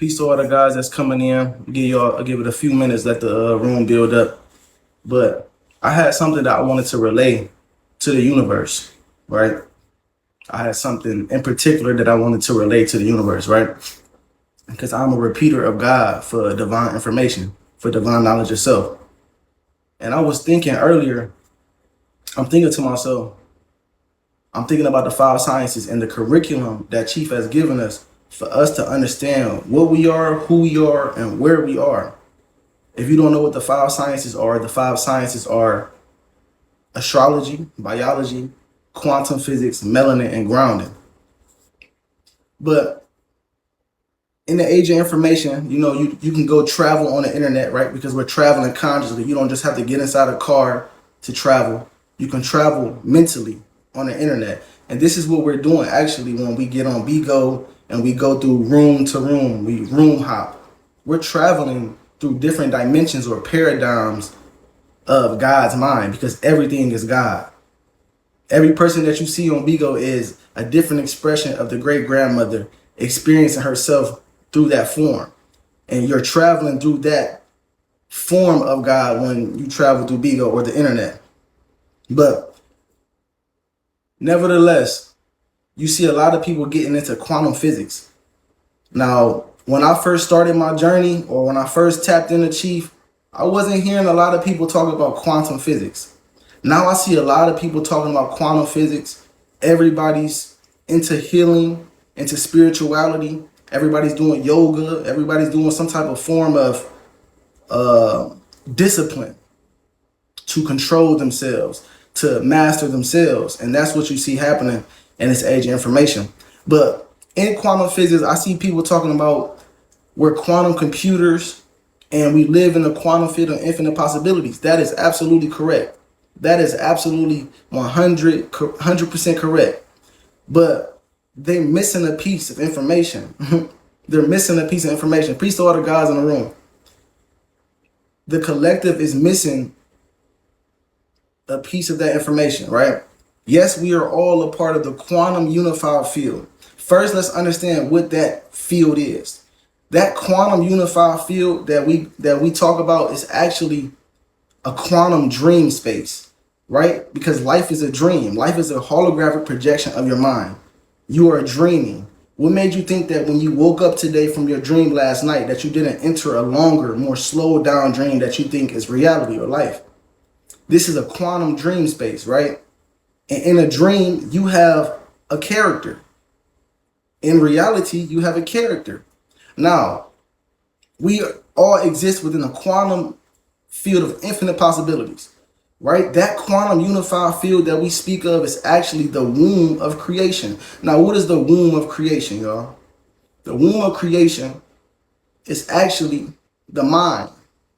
Peace to all the guys that's coming in. I'll give it a few minutes, let the room build up. But I had something that I wanted to relay to the universe, right? I had something in particular that I wanted to relay to the universe, right? Because I'm a repeater of God for divine information, for divine knowledge itself. And I was thinking earlier, I'm thinking to myself, I'm thinking about the five sciences and the curriculum that Chief has given us for us to understand what we are, who we are, and where we are. If you don't know what the five sciences are astrology, biology, quantum physics, melanin, and grounding. But in the age of information, you can go travel on the internet, right? Because we're traveling consciously. You don't just have to get inside a car to travel. You can travel mentally on the internet. And this is what we're doing actually when we get on Bigo and we go through room to room, we room hop. We're traveling through different dimensions or paradigms of God's mind because everything is God. Every person that you see on Bigo is a different expression of the great grandmother experiencing herself through that form. And you're traveling through that form of God when you travel through Bigo or the internet. But nevertheless, you see a lot of people getting into quantum physics. Now, when I first started my journey or when I first tapped into Chief, I wasn't hearing a lot of people talk about quantum physics. Now I see a lot of people talking about quantum physics. Everybody's into healing, into spirituality. Everybody's doing yoga. Everybody's doing some type of form of discipline to control themselves, to master themselves. And that's what you see happening in this age of information. But in quantum physics, I see people talking about we're quantum computers and we live in the quantum field of infinite possibilities. That is absolutely correct. That is absolutely 100% correct. But they're missing a piece of information. They're missing a piece of information. Peace to all the guys in the room. The collective is missing a piece of that information, right? Yes, we are all a part of the quantum unified field. First, let's understand what that field is. That quantum unified field that we talk about is actually a quantum dream space, right? Because life is a dream. Life is a holographic projection of your mind. You are dreaming. What made you think that when you woke up today from your dream last night that you didn't enter a longer, more slowed down dream that you think is reality or life? This is a quantum dream space, right? And in a dream, you have a character. In reality, you have a character. Now, we all exist within a quantum field of infinite possibilities, right? That quantum unified field that we speak of is actually the womb of creation. Now, what is the womb of creation, y'all? The womb of creation is actually the mind,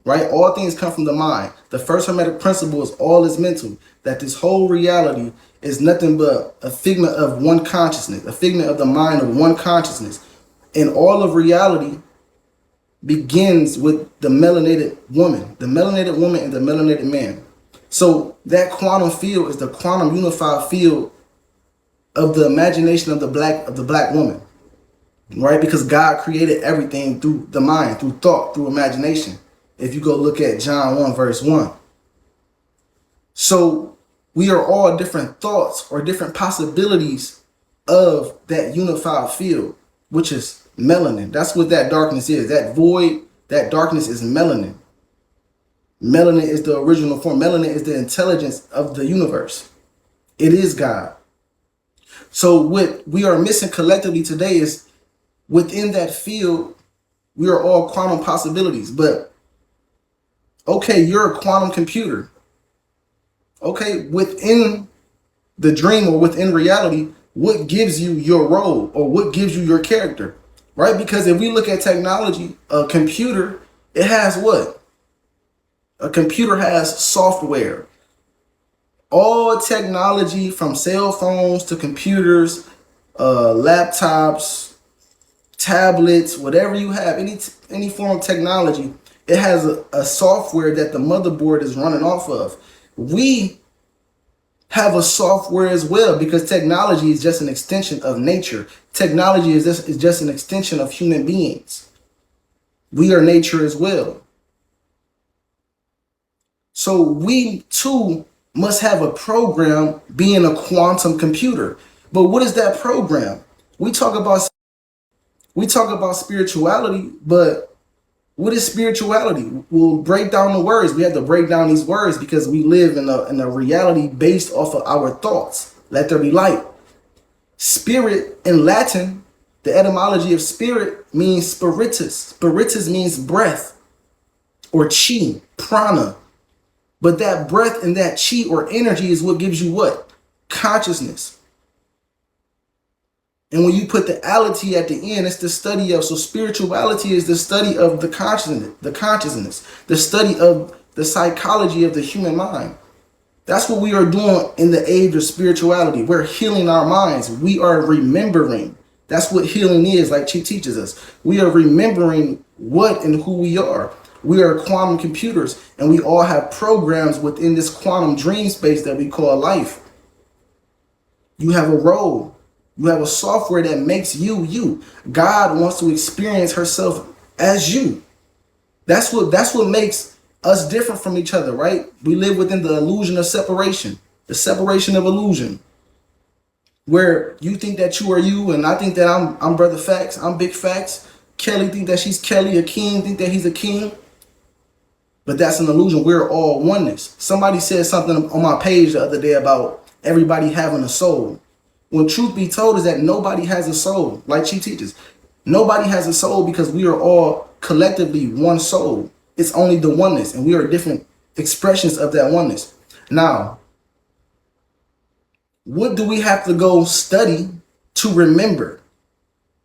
right? All things come from the mind. The first hermetic principle is all is mental, that this whole reality is nothing but a figment of one consciousness, a figment of the mind of one consciousness. And all of reality begins with the melanated woman and the melanated man. So that quantum field is the quantum unified field of the imagination of the black woman, right? Because God created everything through the mind, through thought, through imagination. If you go look at John 1 verse 1. So we are all different thoughts or different possibilities of that unified field, which is melanin. That's what that darkness is. That void, that darkness is melanin. Melanin is the original form. Melanin is the intelligence of the universe. It is God. So what we are missing collectively today is within that field, we are all quantum possibilities. But okay, you're a quantum computer. Okay, within the dream or within reality, what gives you your role or what gives you your character, right? Because if we look at technology, a computer, it has what? A computer has software. All technology from cell phones to computers, laptops, tablets, whatever you have, any form of technology, it has a software that the motherboard is running off of. We have a software as well because technology is just an extension of nature. Technology is just an extension of human beings. We are nature as well. So we too must have a program being a quantum computer. But what is that program? We talk about spirituality, but what is spirituality? We'll break down the words. We have to break down these words because we live in a reality based off of our thoughts. Let there be light. Spirit in Latin, the etymology of spirit means spiritus. Spiritus means breath or chi, prana. But that breath and that chi or energy is what gives you what? Consciousness. And when you put the ality at the end, it's the study of. So spirituality is the study of the consciousness, the study of the psychology of the human mind. That's what we are doing in the age of spirituality. We're healing our minds. We are remembering. That's what healing is, like she teaches us. We are remembering what and who we are. We are quantum computers, and we all have programs within this quantum dream space that we call life. You have a role. You have a software that makes you you. God wants to experience herself as you. That's what makes us different from each other, right? We live within the illusion of separation, the separation of illusion, where you think that you are you, and I think that I'm Brother Facts, I'm Big Facts. Kelly think that she's Kelly, a king think that he's a king. But that's an illusion. We're all oneness. Somebody said something on my page the other day about everybody having a soul. When truth be told is that nobody has a soul, like she teaches. Nobody has a soul because we are all collectively one soul. It's only the oneness, and we are different expressions of that oneness. Now, what do we have to go study to remember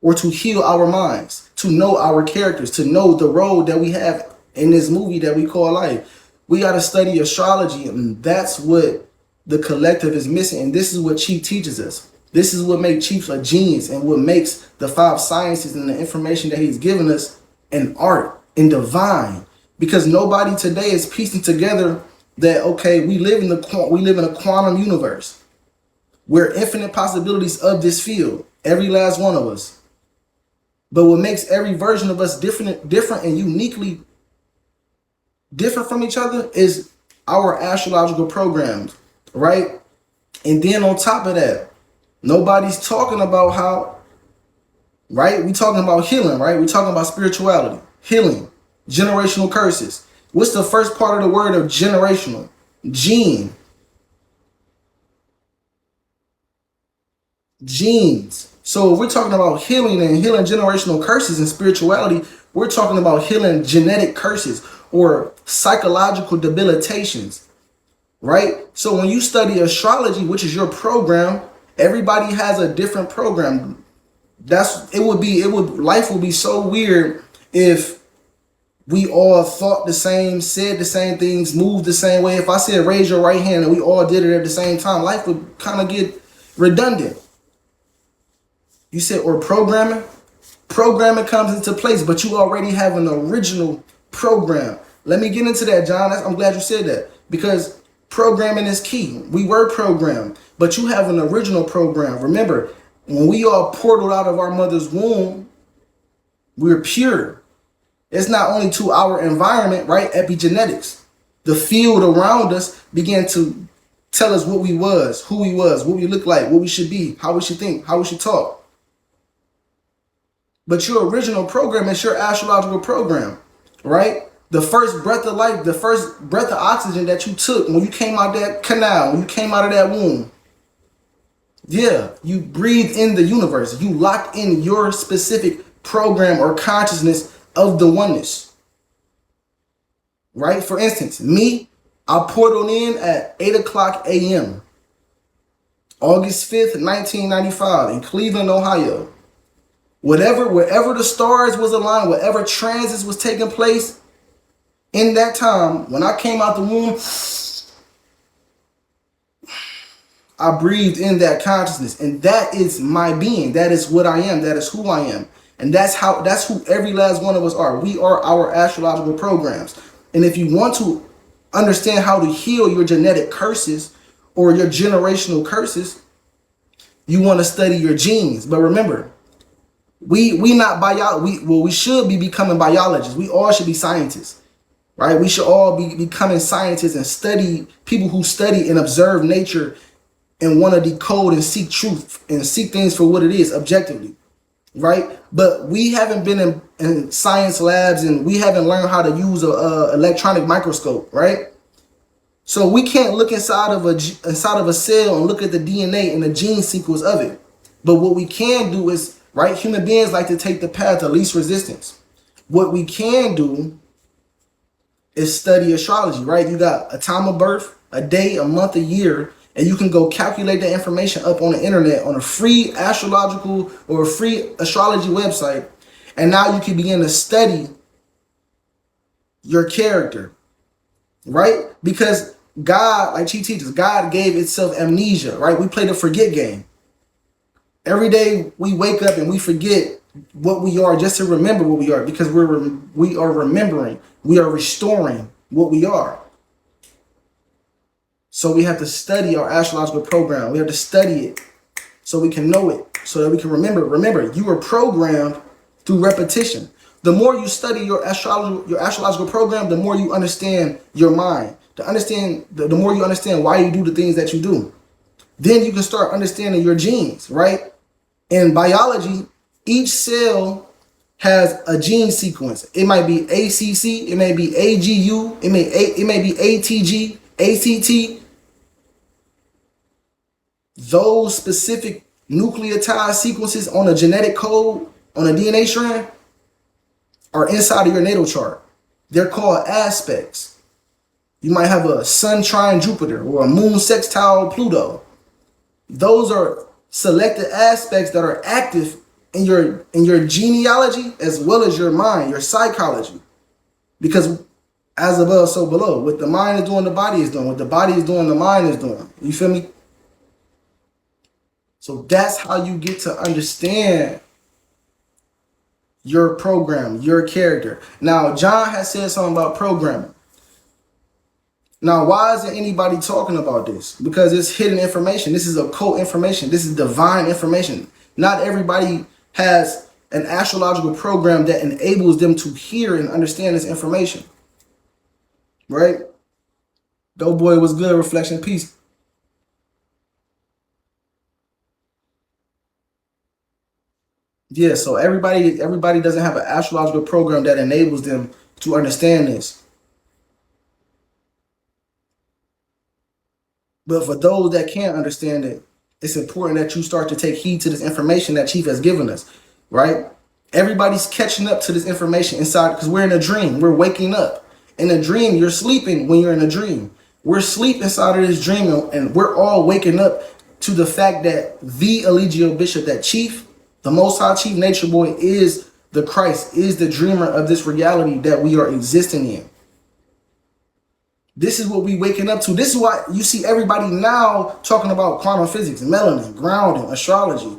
or to heal our minds, to know our characters, to know the role that we have in this movie that we call life? We got to study astrology, and that's what the collective is missing. And this is what Chief teaches us. This is what makes Chief a genius, and what makes the 5 sciences and the information that he's given us an art and divine. Because nobody today is piecing together that, okay, we live in a quantum universe. We're infinite possibilities of this field, every last one of us. But what makes every version of us different and uniquely different from each other is our astrological programs, right? And then on top of that, nobody's talking about how, right? We talking about healing, right? We talking about spirituality, healing, generational curses. What's the first part of the word of generational? Gene. Genes. So if we're talking about healing and healing generational curses and spirituality, we're talking about healing genetic curses or psychological debilitations, right? So when you study astrology, which is your program, everybody has a different program. Life would be so weird if we all thought the same, said the same things, moved the same way. If I said raise your right hand and we all did it at the same time, life would kind of get redundant. You said, or programming comes into place, but you already have an original program. Let me get into that, John. I'm glad you said that, because programming is key. We were programmed, but you have an original program. Remember, when we all portaled out of our mother's womb, we're pure. It's not only to our environment, right? Epigenetics. The field around us began to tell us what we was, who we was, what we look like, what we should be, how we should think, how we should talk. But your original program is your astrological program, right? The first breath of life, the first breath of oxygen that you took when you came out that canal, when you came out of that womb. Yeah, you breathed in the universe. You locked in your specific program or consciousness of the oneness, right? For instance, me, I portaled in at 8 o'clock a.m. August 5th, 1995 in Cleveland, Ohio. Wherever the stars was aligned, whatever transits was taking place in that time, when I came out the womb, I breathed in that consciousness, and that is my being. That is what I am. That is who I am. And that's who every last one of us are. We are our astrological programs. And if you want to understand how to heal your genetic curses or your generational curses, you want to study your genes. But remember, We not bio. We should be becoming biologists. We all should be scientists, right? We should all be becoming scientists and study people who study and observe nature and want to decode and seek truth and seek things for what it is objectively, right? But we haven't been in science labs and we haven't learned how to use a electronic microscope, right? So we can't look inside of a cell and look at the DNA and the gene sequence of it. But what we can do is, right, human beings like to take the path of least resistance. What we can do is study astrology, right? You got a time of birth, a day, a month, a year, and you can go calculate that information up on the internet on a free astrological or a free astrology website. And now you can begin to study your character, right? Because God, like she teaches, God gave itself amnesia, right? We play the forget game. Every day we wake up and we forget what we are just to remember what we are, because we are remembering, we are restoring what we are. So we have to study our astrological program. We have to study it so we can know it, so that we can remember. Remember, you were programmed through repetition. The more you study your astrological program, the more you understand your mind. The more you understand why you do the things that you do. Then you can start understanding your genes, right? In biology, each cell has a gene sequence. It might be ACC, it may be AGU, it may be ATG, ACT. Those specific nucleotide sequences on a genetic code, on a DNA strand, are inside of your natal chart. They're called aspects. You might have a sun trine Jupiter or a moon sextile Pluto. Those are selected aspects that are active in your genealogy as well as your mind, your psychology. Because as above, so below. What the mind is doing, the body is doing. What the body is doing, the mind is doing. You feel me? So that's how you get to understand your program, your character. Now, John has said something about programming. Now, why isn't anybody talking about this? Because it's hidden information. This is occult information. This is divine information. Not everybody has an astrological program that enables them to hear and understand this information. Right? Dope boy was good. Reflection, peace. Yeah, so everybody doesn't have an astrological program that enables them to understand this. But for those that can't understand it, it's important that you start to take heed to this information that Chief has given us, right? Everybody's catching up to this information inside, because we're in a dream. We're waking up. In a dream, you're sleeping when you're in a dream. We're asleep inside of this dream, and we're all waking up to the fact that the Allegio Bishop, that Chief, the Most High Chief Nature Boy, is the Christ, is the dreamer of this reality that we are existing in. This is what we waking up to. This is why you see everybody now talking about quantum physics, melanin, grounding, astrology.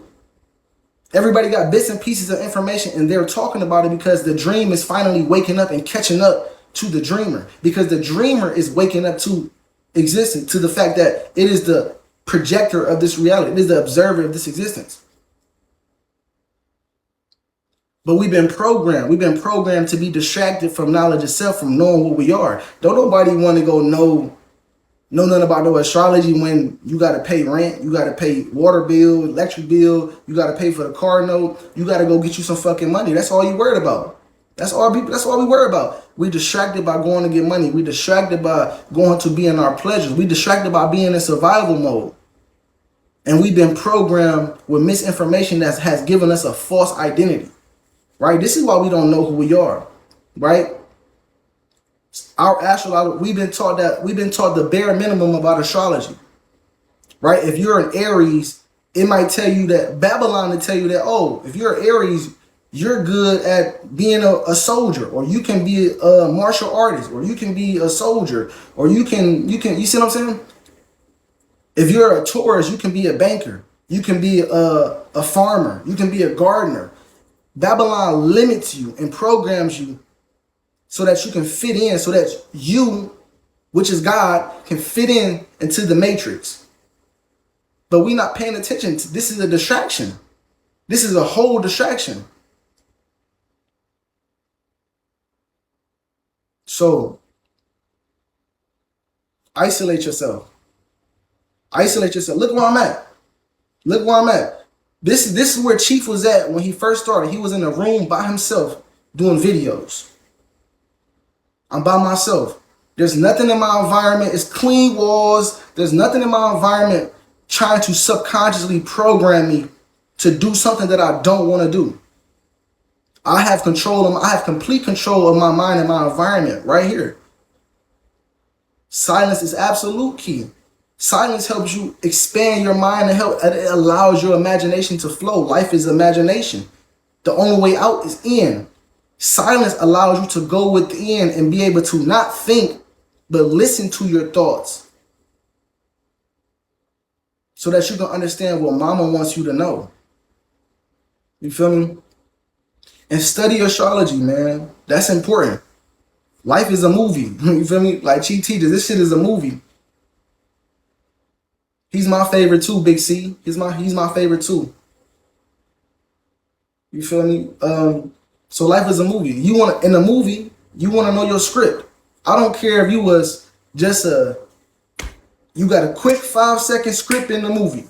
Everybody got bits and pieces of information and they're talking about it because the dream is finally waking up and catching up to the dreamer. Because the dreamer is waking up to existence, to the fact that it is the projector of this reality. It is the observer of this existence. But we've been programmed. We've been programmed to be distracted from knowledge itself, from knowing what we are. Don't nobody want to go know nothing about no astrology when you got to pay rent, you got to pay water bill, electric bill, you got to pay for the car note, you got to go get you some fucking money. That's all you worried about. That's all we worry about. We distracted by going to get money. We distracted by going to be in our pleasures. We distracted by being in survival mode. And we've been programmed with misinformation that has given us a false identity. Right? This is why we don't know who we are. Right? Our astrology, we've been taught the bare minimum about astrology. Right? If you're an Aries, it might tell you that Babylon will tell you that, oh, if you're an Aries, you're good at being a soldier, or you can be a martial artist, or you can be a soldier, or you see what I'm saying? If you're a Taurus, you can be a banker, you can be a farmer, you can be a gardener. Babylon limits you and programs you so that you can fit in, so that you, which is God, can fit in into the matrix. But we're not paying attention. This is a distraction. This is a whole distraction. So isolate yourself. Isolate yourself. Look where I'm at. Look where I'm at. This is where Chief was at when he first started. He was in a room by himself doing videos. I'm by myself. There's nothing in my environment. It's clean walls. There's nothing in my environment trying to subconsciously program me to do something that I don't want to do. I have complete control of my mind and my environment right here. Silence is absolute key. Silence helps you expand your mind and it allows your imagination to flow. Life is imagination. The only way out is in. Silence allows you to go within and be able to not think, but listen to your thoughts, so that you can understand what mama wants you to know. You feel me? And study astrology, man. That's important. Life is a movie. You feel me? Like Chi teaches, this shit is a movie. He's my favorite too, Big C. He's my favorite too. You feel me? So life is a movie. In a movie, you want to know your script. I don't care if you was just you got a quick 5-second script in the movie.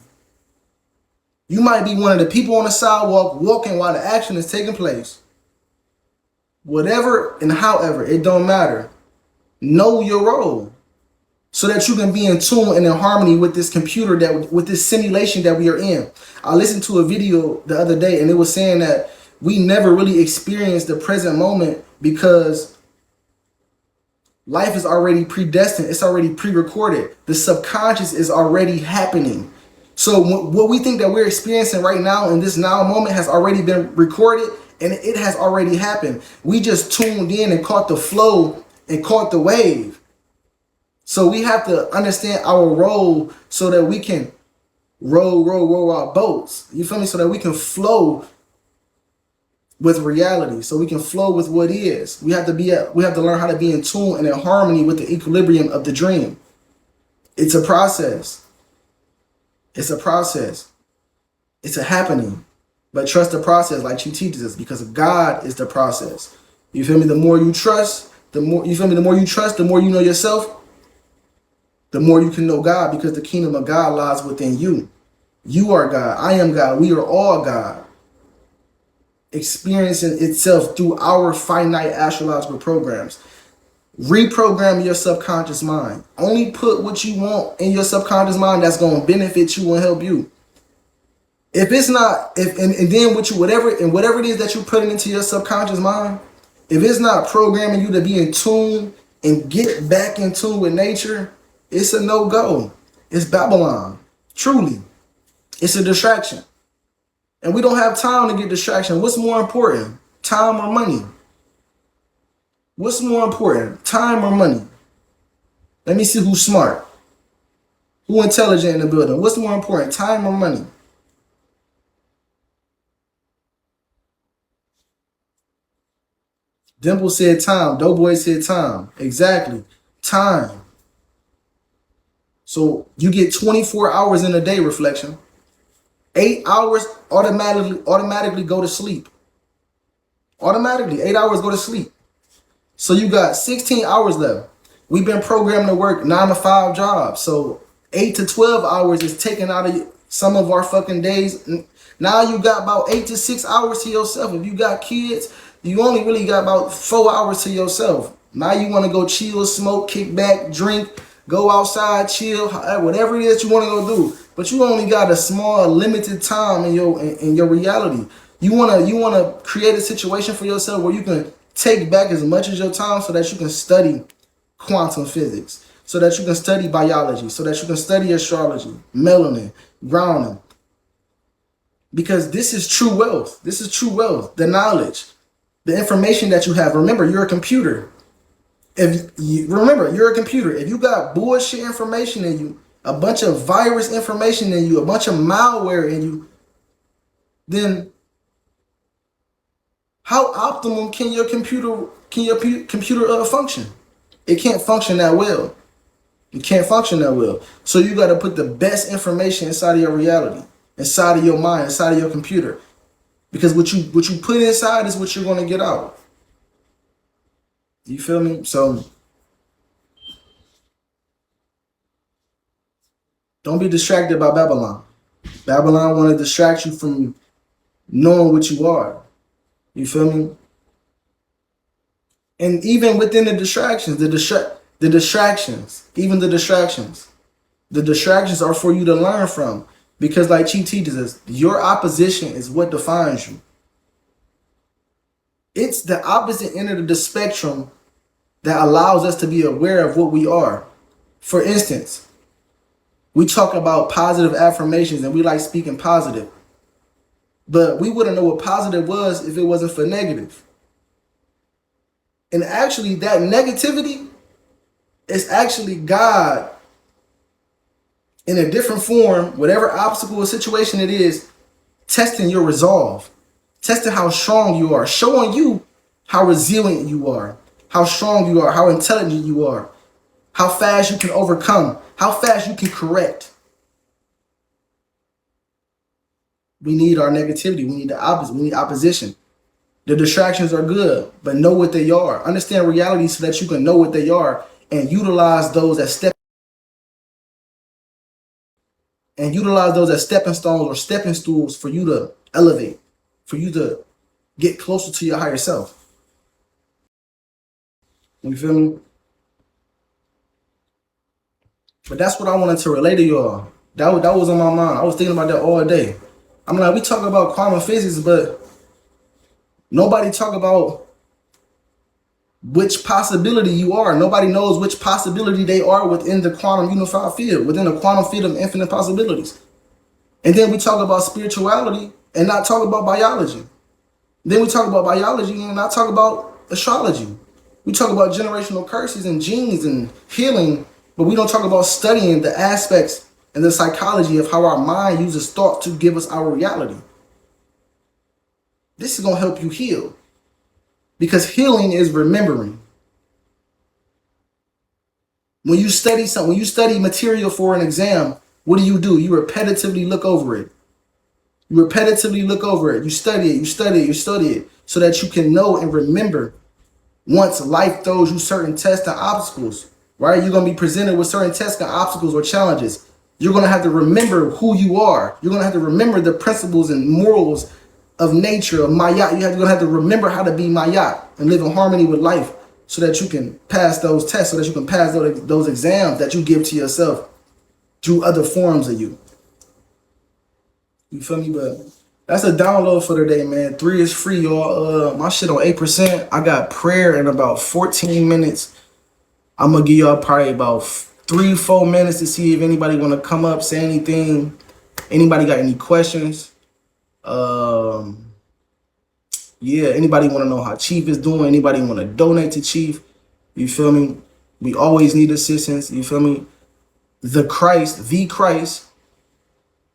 You might be one of the people on the sidewalk walking while the action is taking place. Whatever and however, it don't matter. Know your role so that you can be in tune and in harmony with this computer, with this simulation that we are in. I listened to a video the other day and it was saying that we never really experience the present moment because life is already predestined. It's already pre-recorded. The subconscious is already happening. So what we think that we're experiencing right now in this now moment has already been recorded and it has already happened. We just tuned in and caught the flow and caught the wave. So we have to understand our role so that we can row our boats. You feel me? So that we can flow with reality. So we can flow with what is. We have to learn how to be in tune and in harmony with the equilibrium of the dream. It's a process. It's a process. It's a happening. But trust the process, like she teaches us, because God is the process. You feel me? The more you trust, the more you know yourself, the more you can know God, because the kingdom of God lies within you. You are God. I am God. We are all God. Experiencing itself through our finite astrological programs. Reprogram your subconscious mind. Only put what you want in your subconscious mind that's going to benefit you and help you. If it's not, whatever it is that you're putting into your subconscious mind, if it's not programming you to be in tune and get back in tune with nature, it's a no-go. It's Babylon. Truly. It's a distraction. And we don't have time to get distraction. What's more important? Time or money? What's more important? Time or money? Let me see who's smart. Who intelligent in the building? What's more important? Time or money? Dimple said time. Doughboy said time. Exactly. Time. So you get 24 hours in a day, reflection. 8 hours automatically go to sleep. Automatically, 8 hours go to sleep. So you got 16 hours left. We've been programmed to work 9 to 5 jobs. So 8 to 12 hours is taken out of some of our fucking days. Now you got about 8 to 6 hours to yourself. If you got kids, you only really got about 4 hours to yourself. Now you want to go chill, smoke, kick back, drink, go outside, chill, whatever it is you want to go do. But you only got a small, limited time in your reality. You wanna create a situation for yourself where you can take back as much as your time so that you can study quantum physics, so that you can study biology, so that you can study astrology, melanin, grounding. Because this is true wealth. This is true wealth. The knowledge, the information that you have. Remember, you're a computer. If you got bullshit information in you, a bunch of virus information in you, a bunch of malware in you, then how optimum can your computer function? It can't function that well. It can't function that well. So you got to put the best information inside of your reality, inside of your mind, inside of your computer. Because what you put inside is what you're gonna get out. You feel me? So don't be distracted by Babylon. Babylon want to distract you from knowing what you are. You feel me? And even within the distractions, the distractions are for you to learn from. Because like Chi teaches us, your opposition is what defines you. It's the opposite end of the spectrum that allows us to be aware of what we are. For instance, we talk about positive affirmations and we like speaking positive. But we wouldn't know what positive was if it wasn't for negative. And actually, that negativity is actually God in a different form, whatever obstacle or situation it is, testing your resolve, testing how strong you are, showing you how resilient you are, how strong you are, how intelligent you are, how fast you can overcome, how fast you can correct. We need our negativity. We need the opposite. We need opposition. The distractions are good, but know what they are. Understand reality so that you can know what they are and utilize those as stepping stones or stepping stools for you to elevate, for you to get closer to your higher self. You feel me? But that's what I wanted to relate to y'all. That was on my mind. I was thinking about that all day. I'm like, we talk about quantum physics, but nobody talk about which possibility you are. Nobody knows which possibility they are within the quantum unified field, within the quantum field of infinite possibilities. And then we talk about spirituality and not talk about biology. Then we talk about biology and not talk about astrology. We talk about generational curses and genes and healing, but we don't talk about studying the aspects and the psychology of how our mind uses thought to give us our reality. This is going to help you heal. Because healing is remembering. When you study something, when you study material for an exam, what do? You repetitively look over it. You repetitively look over it. You study it, you study it, you study it, so that you can know and remember once life throws you certain tests and obstacles, right? You're going to be presented with certain tests and obstacles or challenges. You're going to have to remember who you are. You're going to have to remember the principles and morals of nature, of Mayat. You're going to have to remember how to be Mayat and live in harmony with life so that you can pass those tests, so that you can pass those exams that you give to yourself through other forms of you. You feel me? But that's a download for today, man. 3 is free, y'all. My shit on 8%. I got prayer in about 14 minutes. I'm going to give y'all probably about 3-4 minutes to see if anybody want to come up, say anything. Anybody got any questions? Yeah, anybody want to know how Chief is doing? Anybody want to donate to Chief? You feel me? We always need assistance. You feel me? The Christ,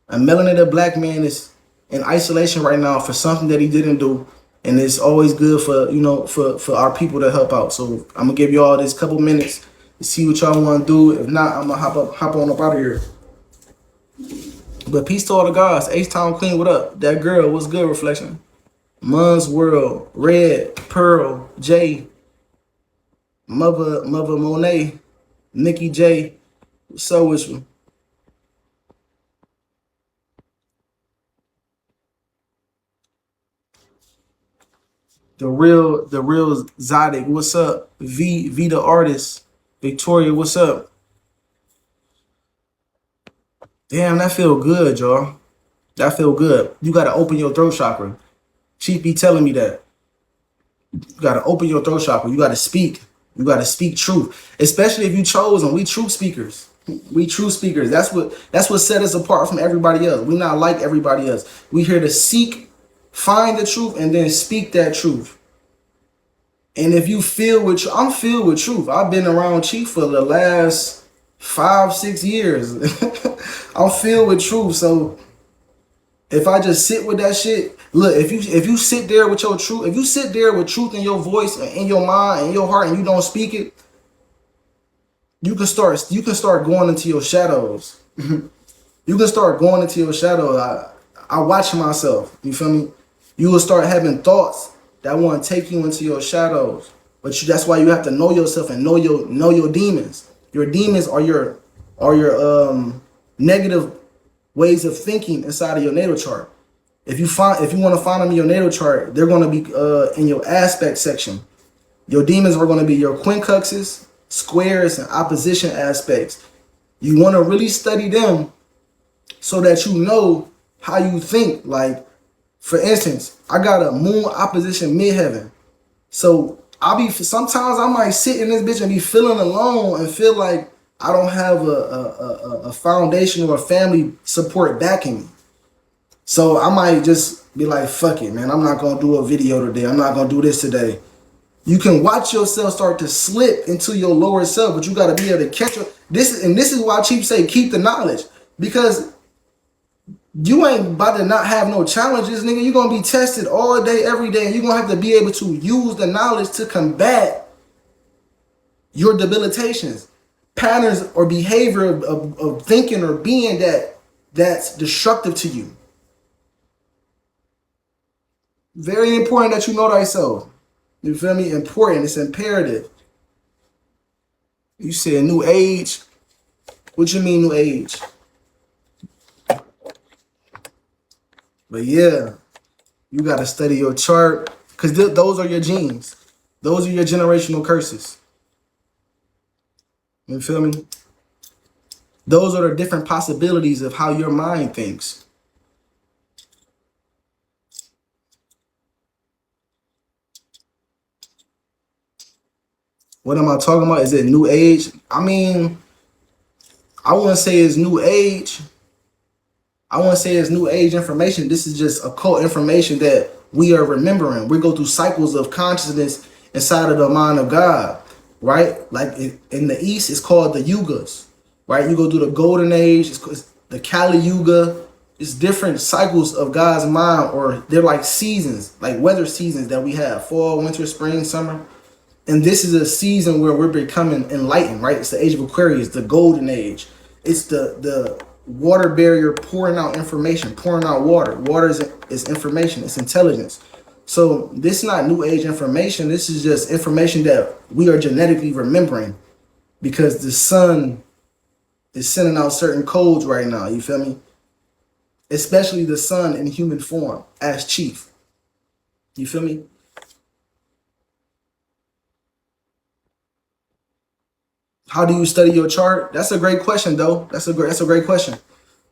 a melanated black man is in isolation right now for something that he didn't do. And it's always good for, for our people to help out. So I'm gonna give y'all this couple minutes to see what y'all want to do. If not, I'm gonna hop on up out of here. But peace to all the guys. H-Town Queen, what up? That girl, what's good, Reflection? Mun's World, Red, Pearl, J, Mother Monet, Nikki J, what's up with you? The real Zotic, what's up? V the artist, Victoria, what's up? Damn, that feel good, y'all. That feel good. You gotta open your throat chakra. Chief be telling me that. You gotta open your throat chakra. You gotta speak. You gotta speak truth. Especially if you chosen. We truth speakers. We true speakers. That's what set us apart from everybody else. We not like everybody else. We here to seek, find the truth, and then speak that truth. And if you feel with, I'm filled with truth. I've been around Chief for the last 5-6 years. I'm filled with truth. So if I just sit with that shit, look, if you sit there with your truth, if you sit there with truth in your voice and in your mind and in your heart and you don't speak it, you can start going into your shadows. You can start going into your shadow. I watch myself. You feel me? You will start having thoughts that want to take you into your shadows. But that's why you have to know yourself and know your demons. Your demons are your negative ways of thinking inside of your natal chart. If you want to find them in your natal chart, they're going to be in your aspect section. Your demons are going to be your quincunxes, squares, and opposition aspects. You want to really study them so that you know how you think. Like, for instance, I got a moon opposition midheaven. So sometimes I might sit in this bitch and be feeling alone and feel like I don't have a foundation or a family support backing me. So I might just be like, fuck it, man. I'm not going to do a video today. I'm not going to do this today. You can watch yourself start to slip into your lower self, but you got to be able to catch it. This is why Chief say keep the knowledge, because you ain't about to not have no challenges, nigga. You're going to be tested all day, every day, and you're going to have to be able to use the knowledge to combat your debilitations, patterns or behavior of thinking or being that's destructive to you. Very important that you know thyself. You feel me? Important. It's imperative. You said new age. What you mean new age? But yeah, you got to study your chart, because those are your genes. Those are your generational curses. You feel me? Those are the different possibilities of how your mind thinks. What am I talking about? Is it new age? I mean, I wouldn't say it's new age. I wouldn't say it's new age information. This is just occult information that we are remembering. We go through cycles of consciousness inside of the mind of God, right? Like in the East, it's called the Yugas, right? You go through the Golden Age, it's the Kali Yuga. It's different cycles of God's mind, or they're like seasons, like weather seasons that we have: fall, winter, spring, summer. And this is a season where we're becoming enlightened, right? It's the age of Aquarius, the golden age. It's the water barrier pouring out information, pouring out water. Water is information, it's intelligence. So this is not new age information. This is just information that we are genetically remembering, because the sun is sending out certain codes right now. You feel me? Especially the sun in human form as chief. You feel me? How do you study your chart? That's a great question, though. That's a great question.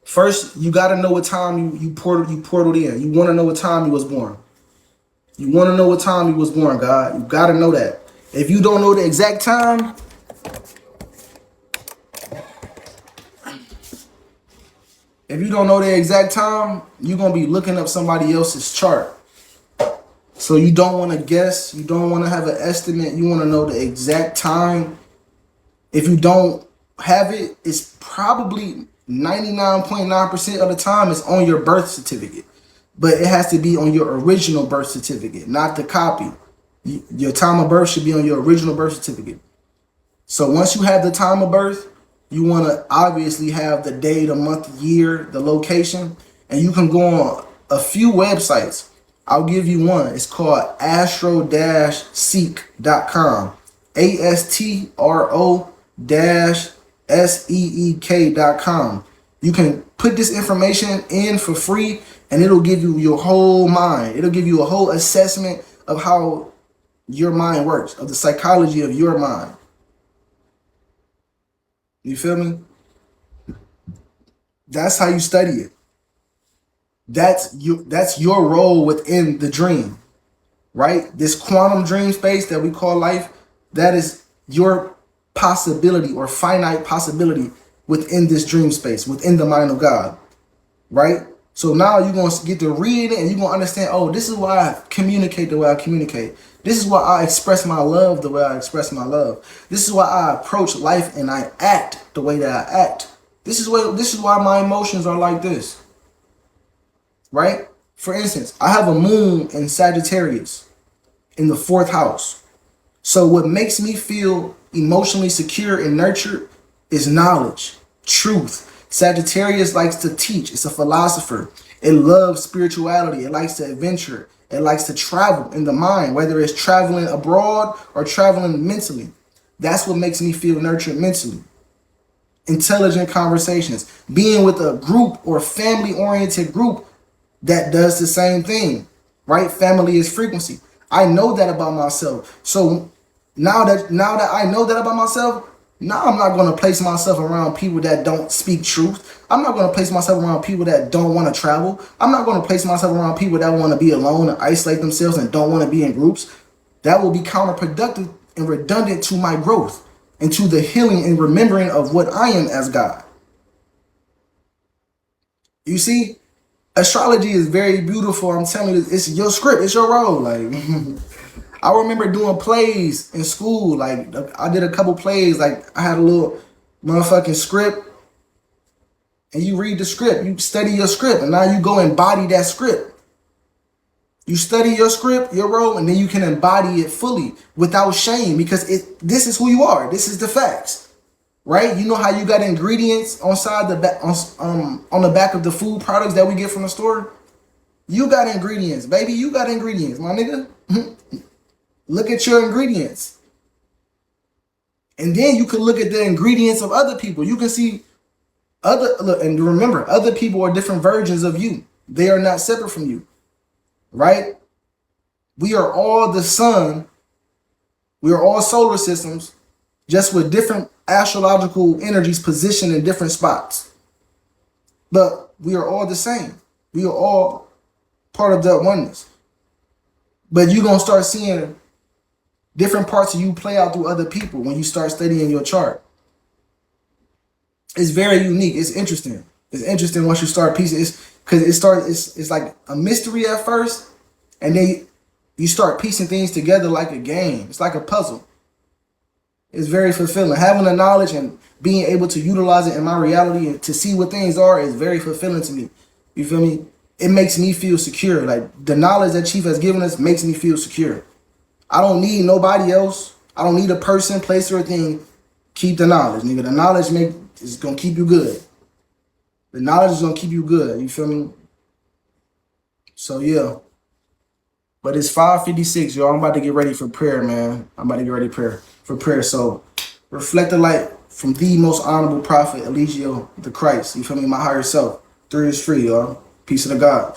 First, you got to know what time you portaled in. You want to know what time you was born. You want to know what time you was born, God. You got to know that. If you don't know the exact time, you're going to be looking up somebody else's chart. So you don't want to guess. You don't want to have an estimate. You want to know the exact time. If you don't have it, it's probably 99.9% of the time it's on your birth certificate. But it has to be on your original birth certificate, not the copy. Your time of birth should be on your original birth certificate. So once you have the time of birth, you want to obviously have the day, the month, year, the location. And you can go on a few websites. I'll give you one. It's called astro-seek.com. astro-seek.com. You can put this information in for free, and it'll give you your whole mind. It'll give you a whole assessment of how your mind works, of the psychology of your mind. You feel me? That's how you study it. That's your role within the dream, right? This quantum dream space that we call life, that is your possibility or finite possibility within this dream space, within the mind of God, right? So now you're going to get to read it, and you're going to understand, oh, this is why I communicate the way I communicate. This is why I express my love the way I express my love. This is why I approach life and I act the way that I act. This is why my emotions are like this, right? For instance, I have a moon in Sagittarius in the 4th house. So what makes me feel emotionally secure and nurtured is knowledge, truth. Sagittarius likes to teach. It's a philosopher. It loves spirituality. It likes to adventure. It likes to travel in the mind, whether it's traveling abroad or traveling mentally. That's what makes me feel nurtured mentally. Intelligent conversations, being with a group or family oriented group that does the same thing, right? Family is frequency. I know that about myself. So now that I know that about myself, now I'm not going to place myself around people that don't speak truth. I'm not going to place myself around people that don't want to travel. I'm not going to place myself around people that want to be alone and isolate themselves and don't want to be in groups. That will be counterproductive and redundant to my growth and to the healing and remembering of what I am as God. You see, astrology is very beautiful. I'm telling you, it's your script, it's your role. Like, I remember doing plays in school. Like, I did a couple plays. Like, I had a little motherfucking script, and you read the script, you study your script, and now you go embody that script. You study your script, your role, and then you can embody it fully without shame, because this is who you are. This is the facts, right? You know how you got ingredients on the back of the food products that we get from the store? You got ingredients, baby. You got ingredients, my nigga. Look at your ingredients. And then you can look at the ingredients of other people. You can see and remember, other people are different versions of you. They are not separate from you. Right? We are all the sun. We are all solar systems, just with different astrological energies positioned in different spots. But we are all the same. We are all part of that oneness. But you're going to start seeing different parts of you play out through other people when you start studying your chart. It's very unique. It's interesting. It's interesting once you start piecing. It's like a mystery at first, and then you start piecing things together like a game. It's like a puzzle. It's very fulfilling. Having the knowledge and being able to utilize it in my reality and to see what things are is very fulfilling to me. You feel me? It makes me feel secure. Like, the knowledge that Chief has given us makes me feel secure. I don't need nobody else. I don't need a person, place, or a thing. Keep the knowledge, nigga. The knowledge is gonna keep you good. The knowledge is gonna keep you good. You feel me? So yeah. But it's 5:56, y'all. I'm about to get ready for prayer, man. I'm about to get ready for prayer. So reflect the light from the most honorable prophet, Eligio the Christ. You feel me? My higher self. Through is free, y'all. Peace of the God.